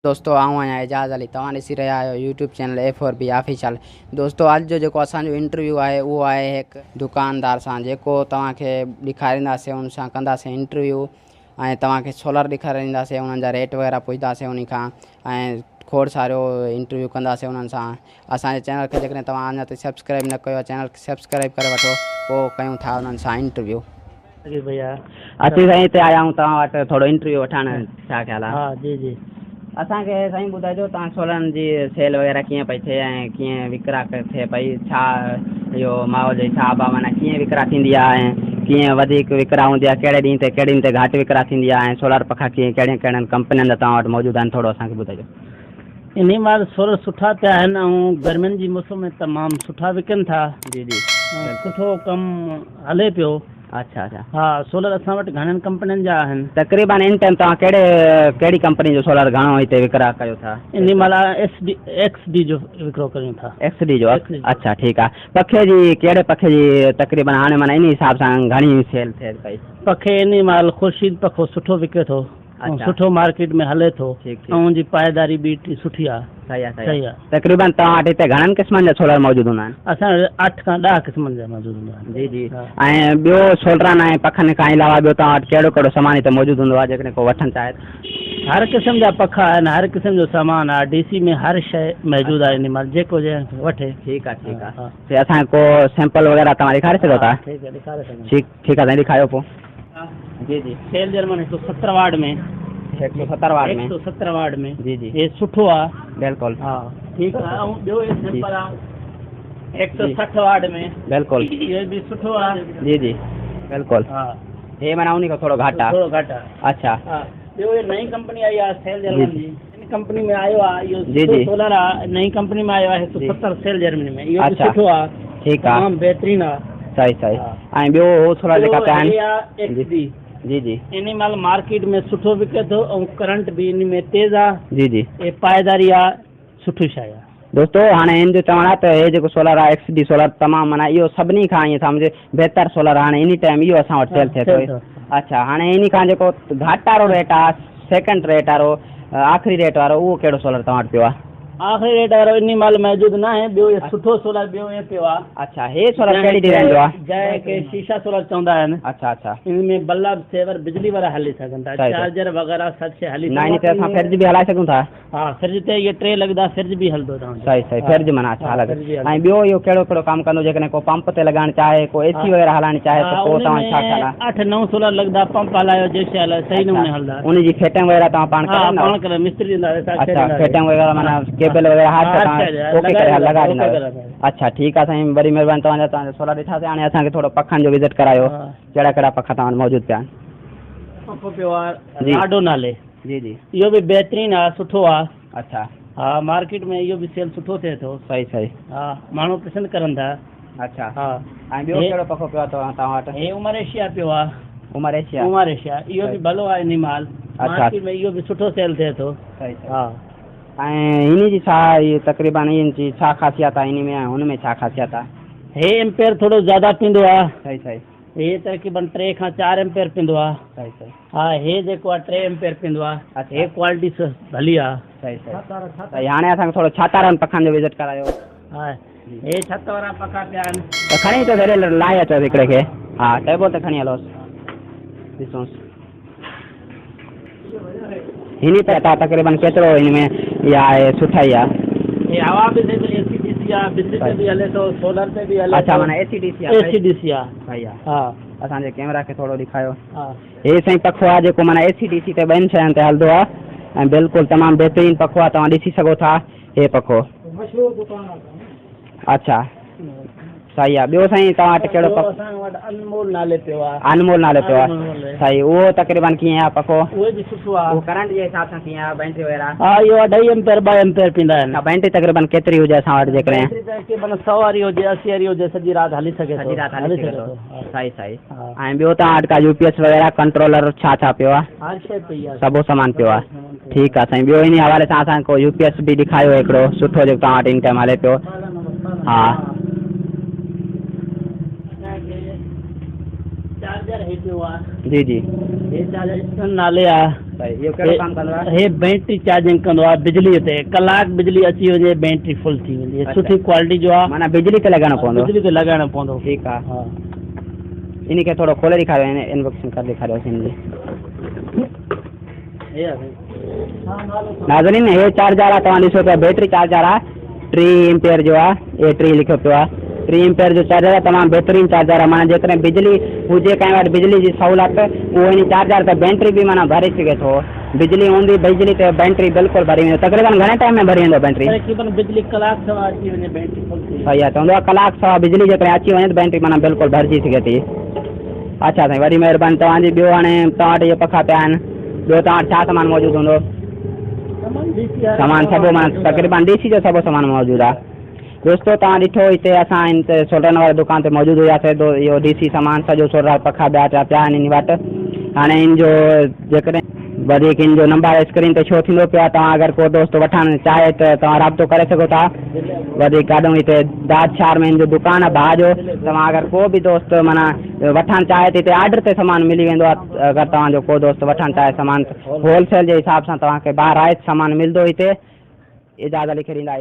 दोस्तों आऊँ आहियां एजाज़ अली तव्हां ॾिसी रहिया आहियो यूट्यूब चैनल A4B ऑफिशियल। दोस्तों अॼु जो असांजो इंटरव्यू आहे उहो आहे हिकु दुकानदार सां जेको तव्हांखे ॾेखारींदासीं, उन सां कंदासीं इंटरव्यू ऐं तव्हांखे सोलर ॾेखारींदासीं, उन्हनि जा रेट वग़ैरह पुछंदासीं उन खां ऐं खोड़ सारो इंटरव्यू कंदासीं उन्हनि सां। असांजे चैनल खे जेकॾहिं तव्हां अञा ताईं सब्सक्राइब न कयो आहे, चैनल खे सब्सक्राइब करे वठो, पोइ कयूं था उन्हनि सां इंटरव्यू। भैया असीं साईं हिते आया आहियूं तव्हां वटि थोरो इंटरव्यू वठण, छा ख़्यालु आहे? हाँ जी जी। असांखे साईं ॿुधाइजो तव्हां सोलरनि जी सेल वग़ैरह कीअं पई थिए ऐं कीअं विकिरा थिए पई, छा इहो माहौल जे हिसाब आहे, माना कीअं विकिरा थींदी आहे ऐं कीअं वधीक विकिरा हूंदी आहे, कहिड़े ॾींहं ते घटि विकिरा थींदी आहे ऐं सोलर पखा कीअं कहिड़ियुनि कहिड़ियुनि कंपनियुनि जा तव्हां वटि मौजूदु आहिनि, थोरो असांखे ॿुधाइजो। इन महिल सोलर सुठा पिया आहिनि ऐं गर्मियुनि जी मौसम में तमामु सुठा विकनि था। जी जी, सुठो कमु हले पियो। अच्छा अच्छा। हा, सोलर असां वटि घणनि कंपनियुनि जा आहिनि। तक़रीबन इन टाइम तव्हां कहिड़ी कंपनी जो सोलर घणो हिते विकिरा कयो था? इन महिल XD जो विकिरो कयूं था। XD जो? अच्छा ठीकु आहे। पखे जी कहिड़े पखे जी तक़रीबन हाणे माना इन हिसाब सां घणी सेल थिए पई? पखे इन महिल ख़ुर्शीद पखो सुठो विके थो, सुठो मार्केट में हले थो ऐं उनजी पाइदारी बि सुठी आहे। सही आहे। तक़रीबन तव्हां वटि हिते घणनि क़िस्मनि जा सोलर मौजूदु हूंदा आहिनि? असां वटि 8 खां 10 क़िस्मनि जा मौजूदु हूंदा आहिनि। जी जी। ऐं ॿियो सोलरनि ऐं पखनि खां अलावा ॿियो तव्हां वटि कहिड़ो कहिड़ो सामान हिते मौजूदु हूंदो आहे जेकॾहिं को वठणु चाहे? हर क़िस्म जा पखा आहिनि, हर क़िस्म जो सामान आहे, DC में हर शइ मौजूदु आहे। इन महिल जेको वठे। ठीकु आहे ठीकु आहे। ते असांखे को सैंपल वग़ैरह तव्हां ॾेखारे सघो था? ठीकु आहे, ॾेखारे सघूं। ठीकु आहे साईं, ॾेखारियो पोइ। जी जी। सेल जर्मन 170 वाट में। 170 वाट में? 170 वाट में। जी जी। ये सुठो आहे। बिल्कुलु। हा ठीकु आहे। ऐं ॿियो ये सैंपल आहे 160 वाट में। बिल्कुलु। ये बि सुठो आहे। जी जी बिल्कुलु। हा, हे माना उन खां थोरो घटि आहे? थोरो घटि आहे। अच्छा। हा, ॿियो ये नई कंपनी आई आहे सेल जर्मन जी। इन कंपनी में आयो आहे इहो जी जी। सोलर आहे, नई कंपनी में आयो आहे 170 सेल जर्मनी में। इहो बि सुठो आहे। ठीकु आहे। तमामु बहितरीनु आहे। सही सही। ऐं ॿियो सोलर जेका पिया आहिनि? XD। जी जी। इन महिल मार्केट में सुठो विके थो ऐं करंट बि इन में तेज़ आहे। जी जी। ये पाइदारी आहे, सुठी शइ आहे। दोस्तों हाणे हिन जो चवणु आहे त हे जेको सोलर आहे XD सोलर तमामु माना इहो सभिनी खां ईअं सम्झ बहितर सोलर हाणे इन टाइम इहो असां वटि सेल थिए थो। अच्छा, हाणे इन खां जेको घटि वारो रेट आहे, सेकेंड रेट वारो, आख़िरी रेट वारो, उहो कहिड़ो सोलर तव्हां वटि पियो आहे? आख़िरी रेट वारो इन महिल मौजूदु न आहे। ॿियो सुठो सोलर ॿियो ये पियो आहे। अच्छा, हे सोलर कहिड़ी डिज़ाइन जो आहे? जंहिंखे शीशा सोलर चवंदा आहिनि। अच्छा अच्छा। इनमें बल्ब सेवर बिजली वारा हली सघनि था, चार्जर वग़ैरह सभु शइ हली सघनि था। असां फ्रिज बि हलाए सघूं था? हा, फ्रिज ते इहे 3 लॻंदा, फ्रिज बि हलंदो तव्हांजो। सही सही। फ्रिज माना अच्छा हलंदो। ऐं ॿियो इहो कहिड़ो कहिड़ो कमु कंदो जेकॾहिं को पंप ते लॻाइणु चाहे, को AC वग़ैरह हलाइणु चाहे त पोइ तव्हां छा ख़्यालु आहे? 8-9 सोलर लॻंदा, पंप हलायो, जेसि हलायो सही नमूने हलंदा। उनजी फिटिंग वग़ैरह तव्हां पाण करे मिस्त्री ॾींदा? अच्छा, फिटिंग वग़ैरह माना केबल वग़ैरह ओके करे लॻाए ॾींदा? अच्छा ठीकु आहे साईं, वरी महिरबानी। तव्हांजा सोलर ॾिठासीं, हाणे असांखे थोरो पखनि जो विज़िट करायो। कहिड़ा कहिड़ा पखा तव्हां वटि मौजूदु पिया आहिनि? पंप पियो आहे राडो नाले। जी जी। इहो इहो बि बहितरीनु आहे, सुठो आहे। अच्छा। हा, मार्केट में इहो बि सेल सुठो थिए थो। सही सही। हा, माण्हू पसंदि करनि था। अच्छा। हा, ऐं ॿियो कहिड़ो पखो पियो आहे तव्हां वटि? हे उमर एशिया पियो आहे। उमर एशिया? उमर एशिया इहो बि भलो आहे इन महिल मार्केट में, इहो बि सुठो सेल थिए थो। सही। हा, ऐं हिन जी छा तक़रीबन इन जी छा ख़ासियत आहे इन में ऐं हुन में छा ख़ासियत आहे? हे एम्पेयर थोरो ज़्यादा पींदो आहे। सही सही। हे तक़रीबन 3 खां 4 एम्पेयर पींदो आहे। सही सही। हा, हे जेको आहे 3 एम्पेयर पींदो आहे। हे क्वालिटी भली आहे। सही सही। हाणे असांखे थोरो छातारनि पखनि जो विज़िट करायो। हा, हे छत वारा पखा पिया आहिनि। त खणी अचो भेरे, लाहे अचो हिकिड़े खे। हा, टेबो ते खणी हलोसि, ॾिसोसि हिन ते तक़रीबन केतिरो हिन में इहा आहे? सुठा ई आहे। हे हवा बि थिए थो, AC DC आहे, बिजली ते बि हले थो, सोलर ते बि हले। अच्छा, माना AC DC आहे? AC DC आहे। सही आहे। हा, असांजे कैमरा खे थोरो ॾेखारियो। हा, हे साईं पखो आहे जेको माना AC DC ते ॿियनि शयुनि ते हलंदो आहे ऐं बिल्कुलु तमामु बहितरीनु पखो आहे, तव्हां ॾिसी सघो था हे पखो। अच्छा सही आहे। ॿियो साईं तव्हां वटि कहिड़ो पखो? असां वटि अनमोल नाले पियो आहे। अनमोल नाले पियो आहे? सही। उहो तक़रीबन कीअं आहे पखो? उहो बि सुठो आहे। उहो करंट जे हिसाब सां कीअं आहे, बैटरी वग़ैरह? हा, इहो 2.5 एम्पेयर 2 एम्पेयर पींदा आहिनि। बैटरी तक़रीबन केतिरी हुजे असां वटि जेकॾहिं? तक़रीबन 100 वारी हुजे, 80 वारी हुजे, सॼी राति हली सघे थो। सॼी राति हली सघे थो। सही सही। ऐं ॿियो तव्हां वटि का UPS वग़ैरह कंट्रोलर छा छा पियो आहे? हर शइ पई आहे, सभु सामान पियो आहे। ठीकु आहे साईं। ॿियो इन हवाले सां असांखे को UPS बि ॾेखारियो हिकिड़ो सुठो जेको तव्हां वटि इन टाइम हले पियो। हा, चार्जर है पियो आहे। जी जी। हे चार्जर नाले आहे। सही इहो कहिड़ो कमु कंदो आहे? हे बैटरी चार्जिंग कंदो आहे बिजलीअ ते। कलाक बिजली अची वञे बैटरी फुल थी वेंदी। सुठी क्वालिटी जो आहे। माना बिजली ते लॻाइणो पवंदो? बिजली ते लॻाइणो पवंदो। ठीकु आहे। हा इन खे थोरो खोले ॾेखारियो, अनबॉक्सिंग करे ॾेखारियोसीं हिन जी। नाज़रीन हे चार्जर आहे, तव्हां ॾिसो पिया बैटरी चार्जर आहे, 3 एम्पियर जो आहे। ए 3 लिखियो पियो आहे। 3 एम्पियर जो चार्जर आहे, तमामु बहितरीनु चार्जर आहे। माना जेकॾहिं बिजली हुजे कंहिं वटि बिजली जी सहूलियत, उहो इन चार्जर ते बैटरी बि माना भरे सघे थो। बिजली हूंदी बिजली ते बैटरी बिल्कुलु भरी वेंदो। तक़रीबन घणे टाइम में भरी वेंदो बैटरी? तक़रीबन बिजली कलाक सवा अची वञे बैटरी फुल थी। सही आहे, चवंदो आहे कलाक सवा बिजली जेकॾहिं अची वञे त बैटरी माना बिल्कुलु भरिजी सघे थी। अच्छा साईं, वॾी महिरबानी तव्हांजी। ॿियो हाणे तव्हां वटि इहे पखा पिया आहिनि, ॿियो तव्हां वटि छा सामान मौजूदु हूंदो? सामान सभु माना तक़रीबन डीसी जो सभु सामान मौजूदु आहे। दोस्तो तव्हां ॾिठो हिते असां हिन ते सोलर वारी दुकान ते मौजूदु हुआसीं, तो इहो डीसी सामान सॼो सोलर पखा ॿिया पिया आहिनि इन वटि। हाणे इन जो जेकॾहिं वधीक इन जो नंबर स्क्रीन ते शो थींदो पियो आहे। तव्हां अगरि को दोस्त वठणु चाहे त तव्हां राब्तो करे सघो था। वधीक ॾाढो हिते दाद शहर में इन जो दुकानु आहे भाउ जो। तव्हां अगरि को बि दोस्त माना वठणु चाहे त हिते ऑर्डर ते सामान मिली वेंदो आहे। अगरि तव्हांजो को दोस्त वठणु चाहे सामान होलसेल जे हिसाब सां तव्हांखे ॿाहिरि सामान मिलंदो हिते। इजाज़त लिखी ॾींदा।